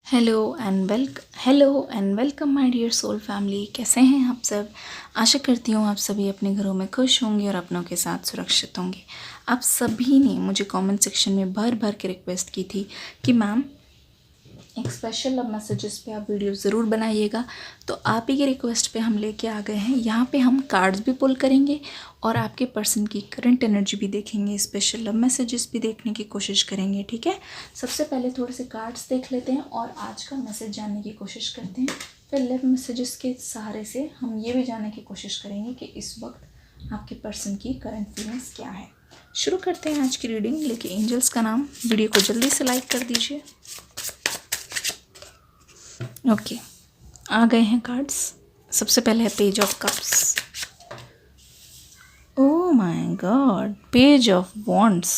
Hello and welcome my dear soul family. कैसे हैं आप सब। आशा करती हूँ आप सभी अपने घरों में खुश होंगे और अपनों के साथ सुरक्षित होंगे। आप सभी ने मुझे कमेंट सेक्शन में भर भर के रिक्वेस्ट की थी कि मैम एक स्पेशल लव मैसेजेस पे आप वीडियो ज़रूर बनाइएगा। तो आप ही के रिक्वेस्ट पे हम लेके आ गए हैं। यहाँ पे हम कार्ड्स भी पुल करेंगे और आपके पर्सन की करंट एनर्जी भी देखेंगे, स्पेशल लव मैसेजेस भी देखने की कोशिश करेंगे। ठीक है, सबसे पहले थोड़े से कार्ड्स देख लेते हैं और आज का मैसेज जानने की कोशिश करते हैं। फिर लव मैसेजेस के सहारे से हम ये भी जानने की कोशिश करेंगे कि इस वक्त आपके पर्सन की करंट फीलिंग्स क्या है। शुरू करते हैं आज की रीडिंग। लेके एंजल्स का नाम। वीडियो को जल्दी से लाइक कर दीजिए। ओके, आ गए हैं कार्ड्स। सबसे पहले है page of cups. Oh my God, page of wands.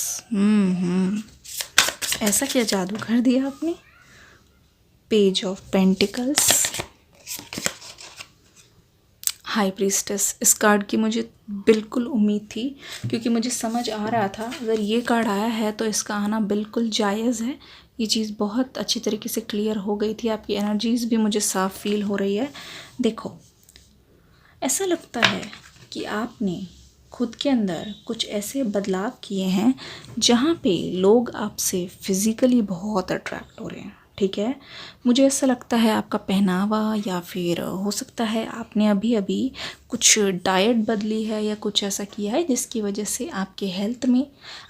ऐसा क्या जादू कर दिया आपने। Page of pentacles, high priestess. इस कार्ड की मुझे बिल्कुल उम्मीद थी, क्योंकि मुझे समझ आ रहा था अगर ये कार्ड आया है तो इसका आना बिल्कुल जायज़ है। ये चीज़ बहुत अच्छी तरीके से क्लियर हो गई थी। आपकी एनर्जीज़ भी मुझे साफ फील हो रही है। देखो, ऐसा लगता है कि आपने खुद के अंदर कुछ ऐसे बदलाव किए हैं जहाँ पे लोग आपसे फिज़िकली बहुत अट्रैक्ट हो रहे हैं। ठीक है, मुझे ऐसा लगता है आपका पहनावा, या फिर हो सकता है आपने अभी अभी कुछ डाइट बदली है या कुछ ऐसा किया है जिसकी वजह से आपके हेल्थ में,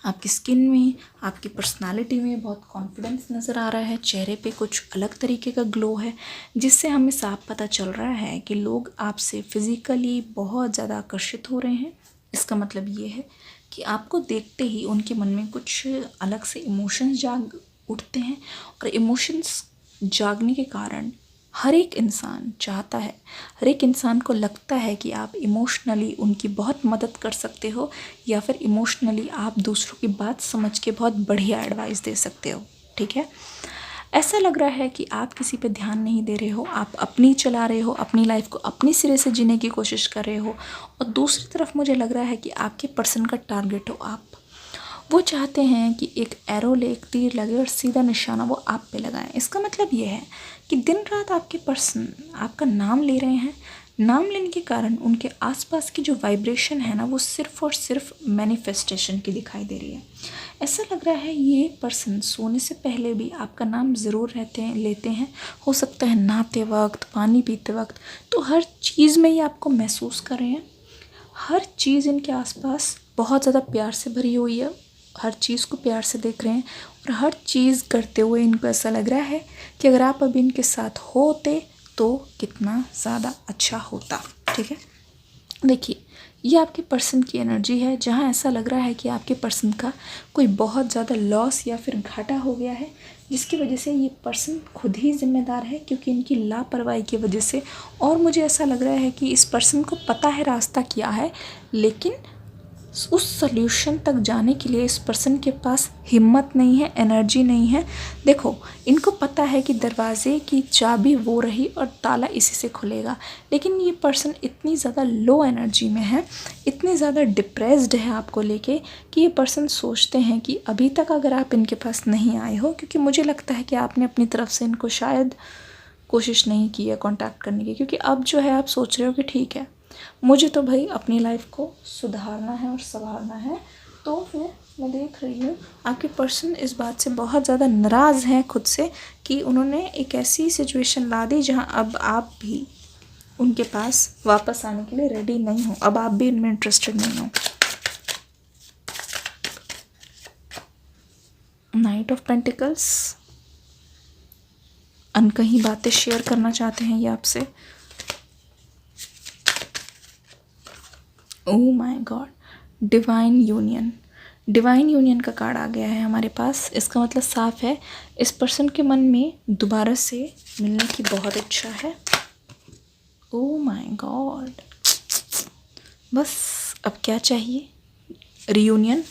आपकी स्किन में, आपकी पर्सनालिटी में बहुत कॉन्फिडेंस नज़र आ रहा है। चेहरे पे कुछ अलग तरीके का ग्लो है, जिससे हमें साफ पता चल रहा है कि लोग आपसे फिज़िकली बहुत ज़्यादा आकर्षित हो रहे हैं। इसका मतलब ये है कि आपको देखते ही उनके मन में कुछ अलग से इमोशंस जाग उठते हैं, और इमोशंस जागने के कारण हर एक इंसान चाहता है, हर एक इंसान को लगता है कि आप इमोशनली उनकी बहुत मदद कर सकते हो, या फिर इमोशनली आप दूसरों की बात समझ के बहुत बढ़िया एडवाइस दे सकते हो। ठीक है, ऐसा लग रहा है कि आप किसी पे ध्यान नहीं दे रहे हो, आप अपनी चला रहे हो, अपनी लाइफ को अपनी सिरे से जीने की कोशिश कर रहे हो। और दूसरी तरफ मुझे लग रहा है कि आपके पर्सन का टारगेट हो आप। वो चाहते हैं कि एक एरो ले, एक तीर लगे और सीधा निशाना वो आप पे लगाएं। इसका मतलब ये है कि दिन रात आपके पर्सन आपका नाम ले रहे हैं। नाम लेने के कारण उनके आसपास की जो वाइब्रेशन है ना, वो सिर्फ़ और सिर्फ मैनिफेस्टेशन की दिखाई दे रही है। ऐसा लग रहा है ये पर्सन सोने से पहले भी आपका नाम ज़रूर लेते हैं। हो सकता है नहाते वक्त, पानी पीते वक्त, तो हर चीज़ में ये आपको महसूस कर रहे हैं। हर चीज़ इनके आसपास बहुत ज़्यादा प्यार से भरी हुई है, हर चीज़ को प्यार से देख रहे हैं, और हर चीज़ करते हुए इनको ऐसा लग रहा है कि अगर आप अभी इनके साथ होते तो कितना ज़्यादा अच्छा होता। ठीक है, देखिए, ये आपके पर्सन की एनर्जी है, जहाँ ऐसा लग रहा है कि आपके पर्सन का कोई बहुत ज़्यादा लॉस या फिर घाटा हो गया है, जिसकी वजह से ये पर्सन खुद ही जिम्मेदार है, क्योंकि इनकी लापरवाही की वजह से। और मुझे ऐसा लग रहा है कि इस पर्सन को पता है रास्ता क्या है, लेकिन उस सल्यूशन तक जाने के लिए इस पर्सन के पास हिम्मत नहीं है, एनर्जी नहीं है। देखो, इनको पता है कि दरवाजे की चाबी वो रही और ताला इसी से खुलेगा, लेकिन ये पर्सन इतनी ज़्यादा लो एनर्जी में है, इतनी ज़्यादा डिप्रेस्ड है आपको लेके, कि ये पर्सन सोचते हैं कि अभी तक अगर आप इनके पास नहीं आए हो, क्योंकि मुझे लगता है कि आपने अपनी तरफ से इनको शायद कोशिश नहीं की है कांटेक्ट करने की, क्योंकि अब जो है आप सोच रहे हो कि ठीक है, मुझे तो भाई अपनी लाइफ को सुधारना है और संवारना है। तो फिर मैं देख रही हूँ आपके पर्सन इस बात से बहुत ज़्यादा नाराज़ हैं खुद से, कि उन्होंने एक ऐसी सिचुएशन ला दी जहाँ अब आप भी उनके पास वापस आने के लिए रेडी नहीं हो, अब आप भी इनमें इंटरेस्टेड नहीं हो। नाइट ऑफ पेंटिकल्स, अनकही बातें शेयर करना चाहते हैं ये आपसे। Oh my God, divine union. Divine union का कार्ड आ गया है हमारे पास। इसका मतलब साफ है, इस पर्सन के मन में दोबारा से मिलने की बहुत इच्छा है। ओह माय गॉड, बस अब क्या चाहिए। रियूनियन,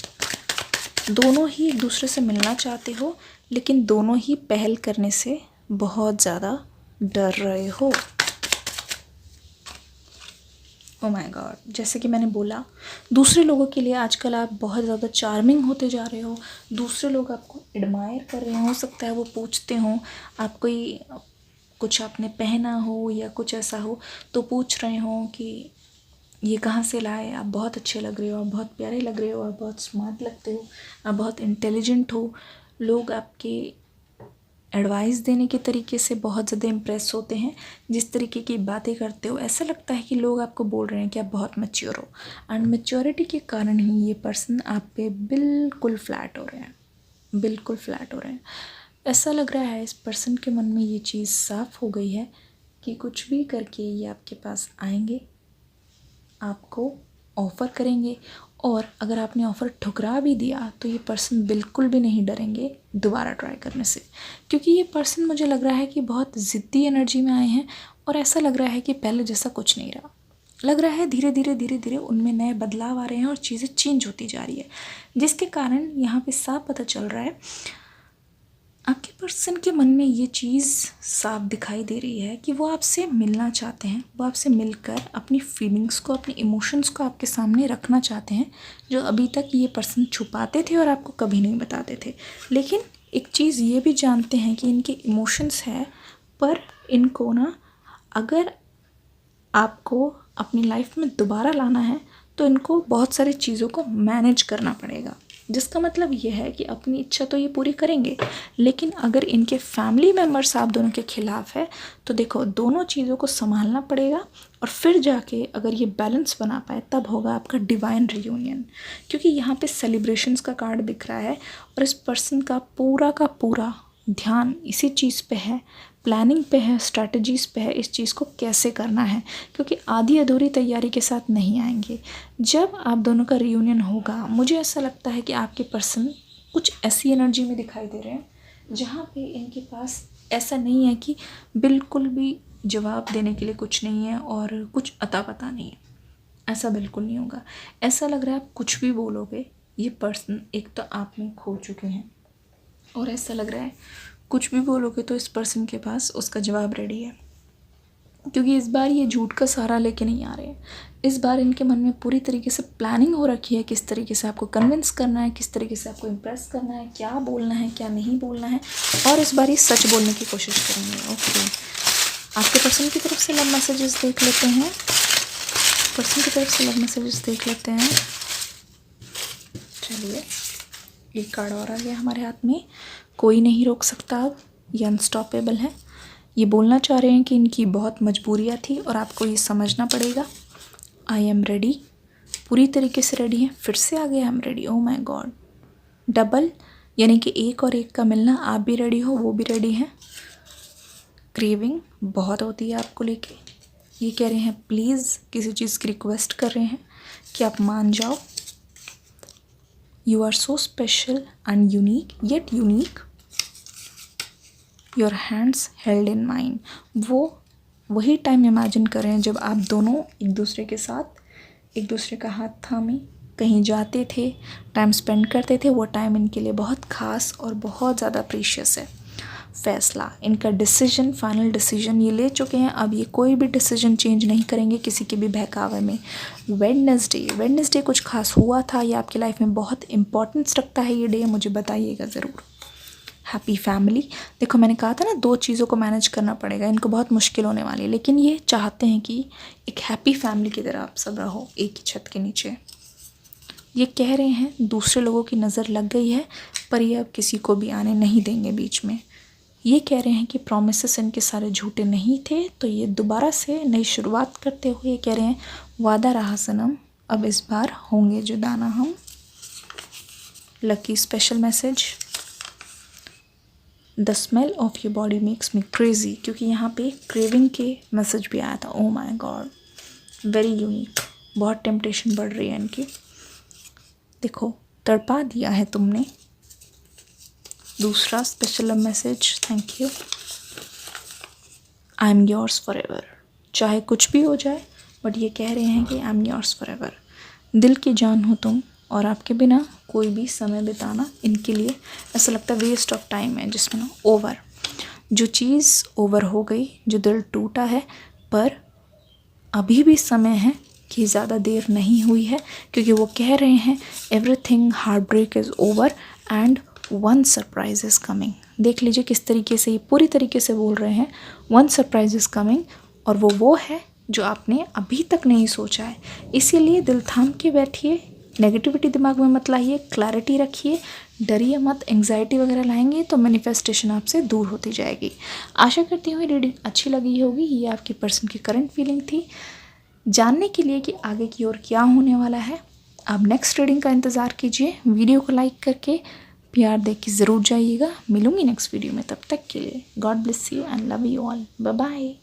दोनों ही एक दूसरे से मिलना चाहते हो, लेकिन दोनों ही पहल करने से बहुत ज़्यादा डर रहे हो। ओ माय गॉड, जैसे कि मैंने बोला, दूसरे लोगों के लिए आजकल आप बहुत ज़्यादा चार्मिंग होते जा रहे हो। दूसरे लोग आपको एडमायर कर रहे हो सकता है वो पूछते हों, आप कोई कुछ आपने पहना हो या कुछ ऐसा हो तो पूछ रहे हों कि ये कहाँ से लाए, आप बहुत अच्छे लग रहे हो, आप बहुत प्यारे लग रहे हो, आप बहुत स्मार्ट लगते हो, आप बहुत इंटेलिजेंट हो। लोग आपके एडवाइस देने के तरीके से बहुत ज़्यादा इम्प्रेस होते हैं, जिस तरीके की बातें करते हो ऐसा लगता है कि लोग आपको बोल रहे हैं कि आप बहुत मैच्योर हो। एंड मैच्योरिटी के कारण ही ये पर्सन आप पे बिल्कुल फ्लैट हो रहे हैं, बिल्कुल फ्लैट हो रहे हैं। ऐसा लग रहा है इस पर्सन के मन में ये चीज़ साफ़ हो गई है कि कुछ भी करके ये आपके पास आएंगे, आपको ऑफ़र करेंगे, और अगर आपने ऑफ़र ठुकरा भी दिया तो ये पर्सन बिल्कुल भी नहीं डरेंगे दोबारा ट्राई करने से, क्योंकि ये पर्सन मुझे लग रहा है कि बहुत ज़िद्दी एनर्जी में आए हैं। और ऐसा लग रहा है कि पहले जैसा कुछ नहीं रहा, लग रहा है धीरे धीरे उनमें नए बदलाव आ रहे हैं और चीज़ें चेंज होती जा रही है, जिसके कारण यहाँ पे साफ पता चल रहा है आपके पर्सन के मन में ये चीज़ साफ दिखाई दे रही है कि वो आपसे मिलना चाहते हैं, वो आपसे मिलकर अपनी फीलिंग्स को, अपने इमोशंस को आपके सामने रखना चाहते हैं, जो अभी तक ये पर्सन छुपाते थे और आपको कभी नहीं बताते थे। लेकिन एक चीज़ ये भी जानते हैं कि इनके इमोशंस है, पर इनको ना अगर आपको अपनी लाइफ में दोबारा लाना है तो इनको बहुत सारी चीज़ों को मैनेज करना पड़ेगा, जिसका मतलब ये है कि अपनी इच्छा तो ये पूरी करेंगे, लेकिन अगर इनके फैमिली मेम्बर्स आप दोनों के ख़िलाफ़ है तो देखो दोनों चीज़ों को संभालना पड़ेगा, और फिर जाके अगर ये बैलेंस बना पाए तब होगा आपका डिवाइन रियूनियन। क्योंकि यहाँ पे सेलिब्रेशंस का कार्ड दिख रहा है और इस पर्सन का पूरा ध्यान इसी चीज़ पे है, प्लानिंग पे है, स्ट्रैटेजीज़ पे है, इस चीज़ को कैसे करना है, क्योंकि आधी अधूरी तैयारी के साथ नहीं आएंगे। जब आप दोनों का रियूनियन होगा, मुझे ऐसा लगता है कि आपके पर्सन कुछ ऐसी एनर्जी में दिखाई दे रहे हैं जहाँ पे इनके पास ऐसा नहीं है कि बिल्कुल भी जवाब देने के लिए कुछ नहीं है और कुछ अता पता नहीं है, ऐसा बिल्कुल नहीं होगा। ऐसा लग रहा है आप कुछ भी बोलोगे, ये पर्सन एक तो आप में खो चुके हैं, और ऐसा लग रहा है कुछ भी बोलोगे तो इस पर्सन के पास उसका जवाब रेडी है, क्योंकि इस बार ये झूठ का सहारा लेके नहीं आ रहे हैं। इस बार इनके मन में पूरी तरीके से प्लानिंग हो रखी है, किस तरीके से आपको कन्विंस करना है, किस तरीके से आपको इम्प्रेस करना है, क्या बोलना है क्या नहीं बोलना है, और इस बार ये सच बोलने की कोशिश करेंगे। ओके, आपके पर्सन की तरफ से लव मैसेजेस देख लेते हैं, पर्सन की तरफ से लव मैसेजेस देख लेते हैं। चलिए, एक कार्ड और आ गया हमारे हाथ में। कोई नहीं रोक सकता अब, ये अनस्टॉपेबल है। ये बोलना चाह रहे हैं कि इनकी बहुत मजबूरियाँ थी और आपको ये समझना पड़ेगा। आई एम रेडी, पूरी तरीके से रेडी है। फिर से आ गया I am ready, oh my God, double, यानी कि एक और एक का मिलना। आप भी रेडी हो, वो भी रेडी है। क्रेविंग बहुत होती है आपको लेके, ये कह रहे हैं प्लीज़, किसी चीज़ की रिक्वेस्ट कर रहे हैं कि आप मान जाओ। You are so special and unique, yet unique, your hands held in mine. वो वही टाइम इमेजिन करें जब आप दोनों एक दूसरे के साथ, एक दूसरे का हाथ थामे कहीं जाते थे, टाइम स्पेंड करते थे। वो टाइम इनके लिए बहुत ख़ास और बहुत ज़्यादा प्रीशियस है। फैसला, इनका डिसीजन, फाइनल डिसीजन ये ले चुके हैं। अब ये कोई भी डिसीजन चेंज नहीं करेंगे किसी के भी बहकावे में। वेडनेसडे कुछ खास हुआ था, ये आपकी लाइफ में बहुत इंपॉर्टेंस रखता है ये डे, मुझे बताइएगा ज़रूर। हैप्पी फैमिली, देखो मैंने कहा था ना, दो चीज़ों को मैनेज करना पड़ेगा, इनको बहुत मुश्किल होने वाली है, लेकिन ये चाहते हैं कि एक हैप्पी फैमिली की तरह आप सब रहो एक ही छत के नीचे। ये कह रहे हैं दूसरे लोगों की नज़र लग गई है, पर ये अब किसी को भी आने नहीं देंगे बीच में। ये कह रहे हैं कि प्रॉमिसेस इनके सारे झूठे नहीं थे, तो ये दोबारा से नई शुरुआत करते हुए कह रहे हैं वादा रहा सनम, अब इस बार होंगे जुदा ना हम। Lucky special message, the smell of your body makes me crazy, क्योंकि यहाँ पे क्रेविंग के मैसेज भी आया था। Oh my God, very unique, बहुत टेम्पटेशन बढ़ रही है इनकी। देखो तड़पा दिया है तुमने। दूसरा special message, thank you, I am yours for ever. चाहे कुछ भी हो जाए, बट ये कह रहे हैं कि I am yours for ever. दिल की जान हो तुम, और आपके बिना कोई भी समय बिताना इनके लिए ऐसा लगता है वेस्ट ऑफ टाइम है, जिसमें ना ओवर, जो चीज़ ओवर हो गई, जो दिल टूटा है, पर अभी भी समय है कि ज़्यादा देर नहीं हुई है, क्योंकि वो कह रहे हैं everything heartbreak is over and one surprise is coming. देख लीजिए किस तरीके से ये पूरी तरीके से बोल रहे हैं, वन सरप्राइज इज़ कमिंग, और वो है जो आपने अभी तक नहीं सोचा है। इसीलिए दिल थाम के बैठिए, नेगेटिविटी दिमाग में मत लाइए, क्लैरिटी रखिए, डरिए मत। एंग्जाइटी वगैरह लाएंगे तो मैनिफेस्टेशन आपसे दूर होती जाएगी। आशा करती हूँ रीडिंग अच्छी लगी होगी। ये आपकी पर्सन की करंट फीलिंग थी। जानने के लिए कि आगे की ओर क्या होने वाला है, आप नेक्स्ट रीडिंग का इंतज़ार कीजिए। वीडियो को लाइक करके प्यार दे के ज़रूर जाइएगा। मिलूंगी नेक्स्ट वीडियो में, तब तक के लिए God bless you and love you all. Bye bye.